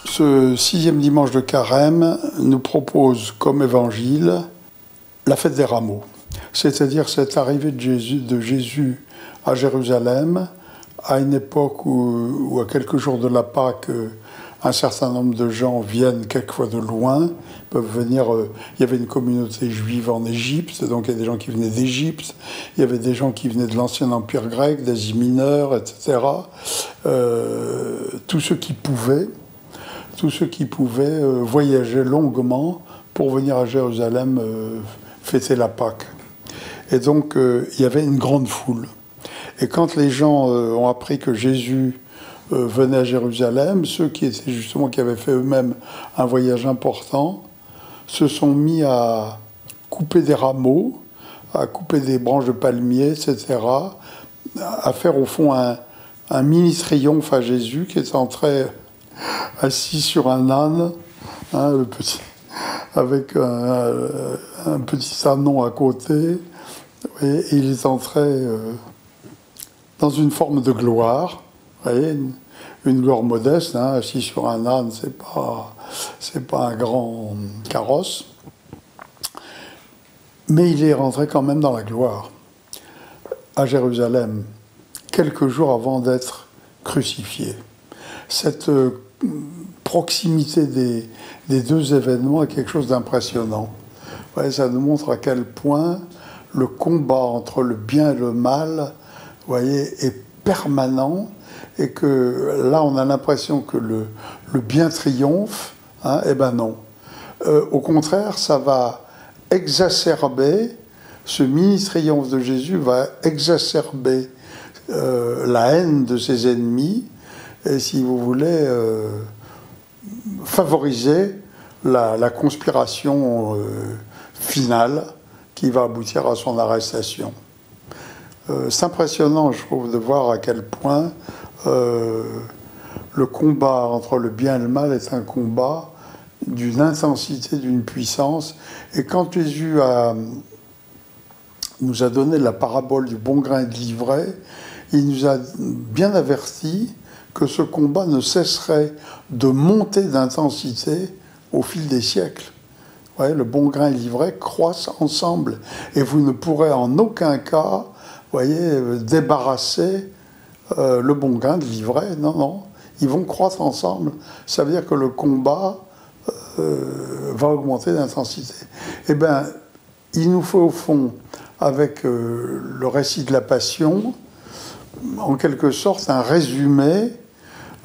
Ce sixième dimanche de Carême nous propose comme évangile la fête des rameaux, c'est-à-dire cette arrivée de Jésus à Jérusalem à une époque où à quelques jours de la Pâque, un certain nombre de gens viennent quelquefois de loin, peuvent venir. Il y avait une communauté juive en Égypte, donc il y a des gens qui venaient d'Égypte, il y avait des gens qui venaient de l'ancien empire grec, d'Asie mineure, etc. Tous ceux qui pouvaient voyager longuement pour venir à Jérusalem fêter la Pâque. Et donc il y avait une grande foule. Et quand les gens ont appris que Jésus venait à Jérusalem, ceux qui avaient fait eux-mêmes un voyage important, se sont mis à couper des rameaux, à couper des branches de palmiers, etc., à faire au fond un mini triomphe à Jésus qui est entré assis sur un âne, hein, avec un petit ânon à côté, et il est entré dans une forme de gloire, vous voyez, une gloire modeste, hein, assis sur un âne, c'est pas un grand carrosse, mais il est rentré quand même dans la gloire à Jérusalem, quelques jours avant d'être crucifié. Cette proximité des deux événements est quelque chose d'impressionnant. Ouais, ça nous montre à quel point le combat entre le bien et le mal, vous voyez, est permanent, et que là on a l'impression que le bien triomphe, hein, eh ben non. Au contraire, ça va exacerber, ce mini-triomphe de Jésus va exacerber la haine de ses ennemis, et si vous voulez, favoriser la conspiration finale qui va aboutir à son arrestation. C'est impressionnant, je trouve, de voir à quel point le combat entre le bien et le mal est un combat d'une intensité, d'une puissance. Et quand Jésus nous a donné la parabole du bon grain et de l'ivraie, il nous a bien averti que ce combat ne cesserait de monter d'intensité au fil des siècles. Vous voyez, le bon grain et l'ivraie croissent ensemble, et vous ne pourrez en aucun cas, voyez, débarrasser le bon grain de l'ivraie. Non, non, ils vont croître ensemble. Ça veut dire que le combat va augmenter d'intensité. Eh bien, il nous faut au fond, avec le récit de la Passion, en quelque sorte un résumé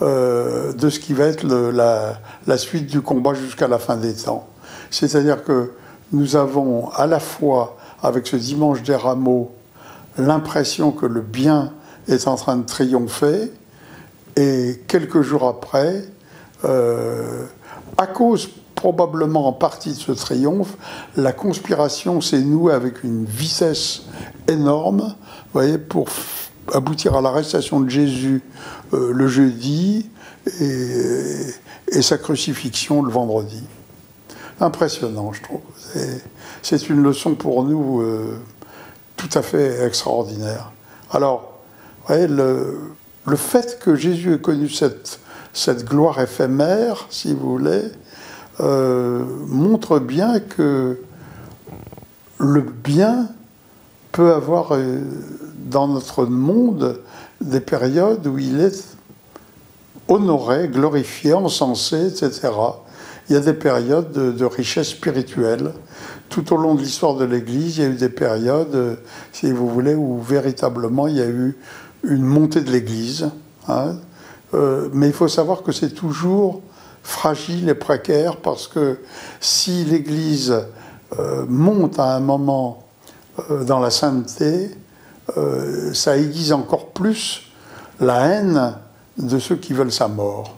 de ce qui va être la suite du combat jusqu'à la fin des temps. C'est-à-dire que nous avons à la fois, avec ce dimanche des rameaux, l'impression que le bien est en train de triompher, et quelques jours après, à cause probablement en partie de ce triomphe, la conspiration s'est nouée avec une vitesse énorme, vous voyez, pour aboutir à l'arrestation de Jésus le jeudi et sa crucifixion le vendredi. Impressionnant, je trouve. C'est une leçon pour nous tout à fait extraordinaire. Alors, vous voyez, le fait que Jésus ait connu cette gloire éphémère, si vous voulez, montre bien que le bien peut avoir dans notre monde des périodes où il est honoré, glorifié, encensé, etc. Il y a des périodes de richesse spirituelle. Tout au long de l'histoire de l'Église, il y a eu des périodes, si vous voulez, où véritablement il y a eu une montée de l'Église. Hein. Mais il faut savoir que c'est toujours fragile et précaire, parce que si l'Église monte à un moment dans la sainteté, ça aiguise encore plus la haine de ceux qui veulent sa mort.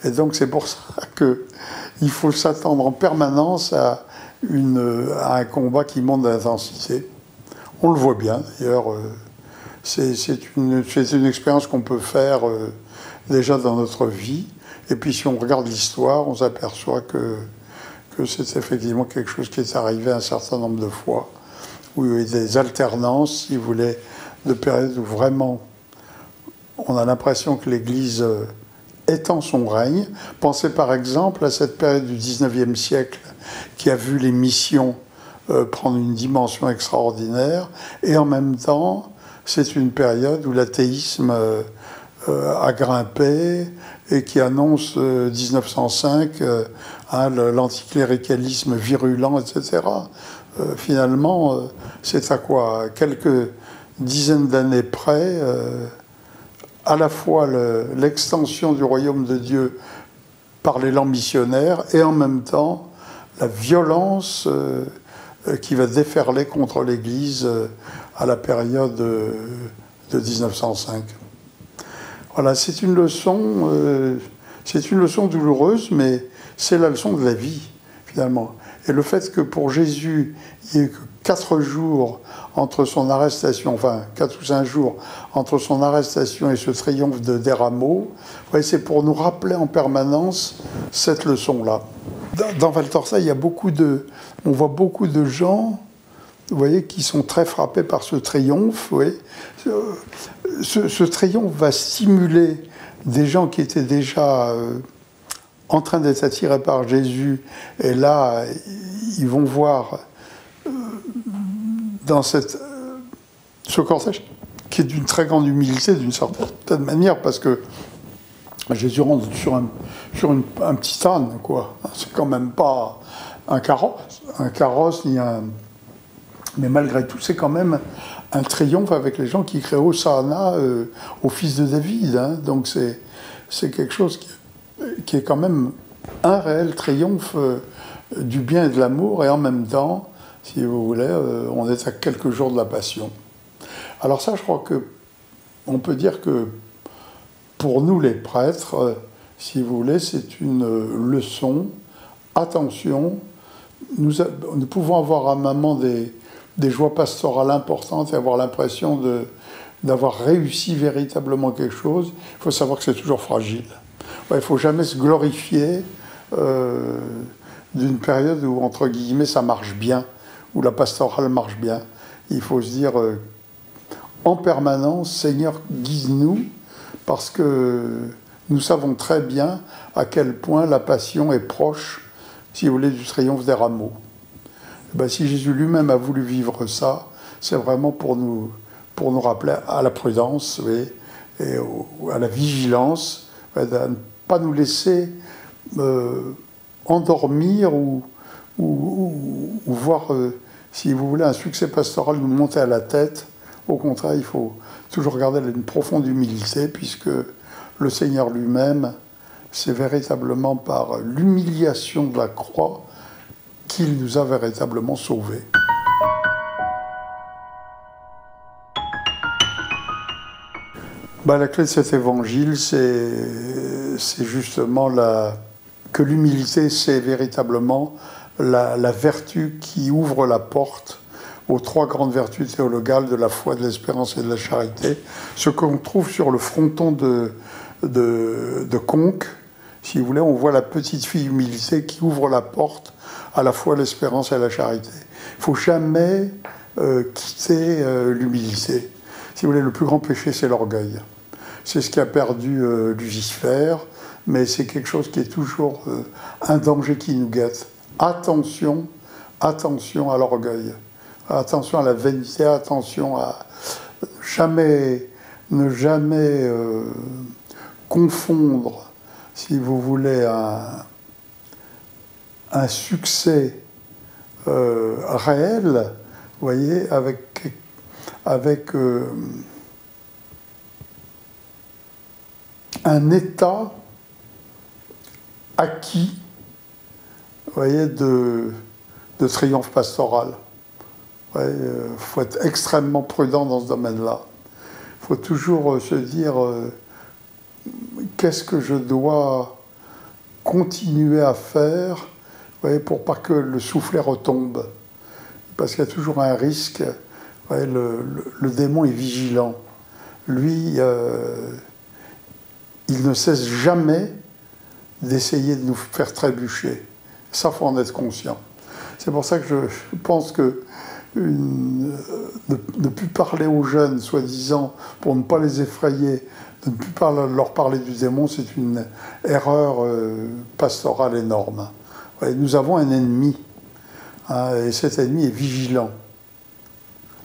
Et donc c'est pour ça qu'il faut s'attendre en permanence à un combat qui monte d'intensité. On le voit bien, d'ailleurs. C'est une expérience qu'on peut faire déjà dans notre vie. Et puis si on regarde l'histoire, on s'aperçoit que c'est effectivement quelque chose qui est arrivé un certain nombre de fois, où il y a eu des alternances, si vous voulez, de périodes où vraiment on a l'impression que l'Église étend son règne. Pensez par exemple à cette période du XIXe siècle qui a vu les missions prendre une dimension extraordinaire, et en même temps, c'est une période où l'athéisme a grimpé et qui annonce 1905 l'anticléricalisme virulent, etc. Finalement, c'est à quoi? Quelques dizaines d'années près, à la fois l'extension du royaume de Dieu par l'élan missionnaire et en même temps la violence qui va déferler contre l'Église à la période de 1905. Voilà, c'est une leçon douloureuse, mais c'est la leçon de la vie, finalement. Et le fait que pour Jésus, il y ait que 4 jours entre son arrestation, enfin 4 ou 5 jours entre son arrestation et ce triomphe des rameaux, c'est pour nous rappeler en permanence cette leçon-là. Dans Val d'Orsay, on voit beaucoup de gens, vous voyez, qui sont très frappés par ce triomphe. Ce triomphe va stimuler des gens qui étaient déjà en train d'être attirés par Jésus, et là, ils vont voir dans ce cortège, qui est d'une très grande humilité, d'une certaine manière, parce que Jésus rentre sur un petit âne, quoi. C'est quand même pas un carrosse ni un... Mais malgré tout, c'est quand même un triomphe avec les gens qui crient Hosanna au fils de David. Hein. Donc c'est quelque chose qui est quand même un réel triomphe du bien et de l'amour, et en même temps, si vous voulez, on est à quelques jours de la Passion. Alors ça, je crois qu'on peut dire que pour nous les prêtres, si vous voulez, c'est une leçon. Attention, nous pouvons avoir à un moment des joies pastorales importantes et avoir l'impression d'avoir réussi véritablement quelque chose. Il faut savoir que c'est toujours fragile. Il ne faut jamais se glorifier d'une période où, entre guillemets, ça marche bien, où la pastorale marche bien. Il faut se dire en permanence, Seigneur, guide-nous, parce que nous savons très bien à quel point la passion est proche, si vous voulez, du triomphe des rameaux. Ben, si Jésus lui-même a voulu vivre ça, c'est vraiment pour nous rappeler à la prudence, oui, et à la vigilance, de ne pas nous laisser endormir ou voir, si vous voulez, un succès pastoral nous monter à la tête. Au contraire, il faut toujours garder une profonde humilité, puisque le Seigneur lui-même, c'est véritablement par l'humiliation de la croix qu'il nous a véritablement sauvés. La clé de cet évangile, c'est justement que l'humilité, c'est véritablement la vertu qui ouvre la porte aux 3 grandes vertus théologales de la foi, de l'espérance et de la charité. Ce qu'on trouve sur le fronton de Conques, si vous voulez, on voit la petite fille humilité qui ouvre la porte à la foi, l'espérance et à la charité. Il ne faut jamais quitter l'humilité. Si vous voulez, le plus grand péché, c'est l'orgueil. C'est ce qui a perdu Lucifer, mais c'est quelque chose qui est toujours un danger qui nous guette. Attention à l'orgueil. Attention à la vanité, attention à ne jamais confondre, si vous voulez, un succès réel, vous voyez, avec un état acquis, vous voyez, de triomphe pastoral. Il faut être extrêmement prudent dans ce domaine-là. Il faut toujours se dire qu'est-ce que je dois continuer à faire, pour pas que le soufflet retombe. Parce qu'il y a toujours un risque. Le démon est vigilant. Lui, il ne cesse jamais d'essayer de nous faire trébucher. Ça, il faut en être conscient. C'est pour ça que je pense que de ne plus parler aux jeunes, soi-disant, pour ne pas les effrayer, de ne plus leur parler du démon, c'est une erreur pastorale énorme. Ouais, nous avons un ennemi, hein, et cet ennemi est vigilant.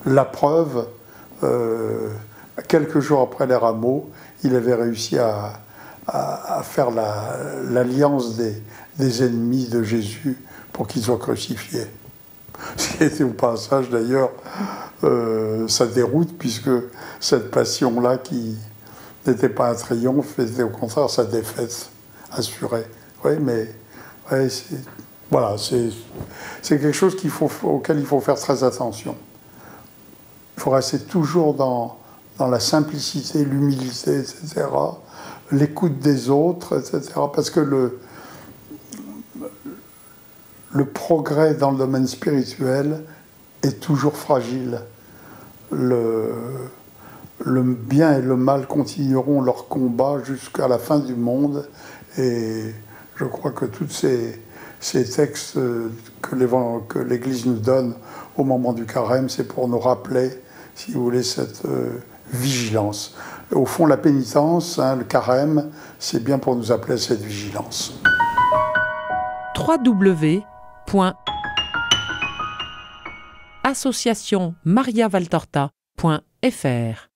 La preuve, quelques jours après les rameaux, il avait réussi à faire l'alliance des ennemis de Jésus pour qu'il soit crucifié. Ce qui était au passage d'ailleurs, ça déroute, puisque cette passion-là qui n'était pas un triomphe, était au contraire sa défaite assurée. Oui, mais ouais, voilà, c'est quelque chose auquel il faut faire très attention. Il faut rester toujours dans la simplicité, l'humilité, etc., l'écoute des autres, etc., parce que le progrès dans le domaine spirituel est toujours fragile. Le bien et le mal continueront leur combat jusqu'à la fin du monde, et je crois que tous ces textes que l'Église nous donne au moment du carême, c'est pour nous rappeler, si vous voulez, cette vigilance. Au fond, la pénitence, hein, le carême, c'est bien pour nous appeler à cette vigilance. www.associationmariavaltorta.fr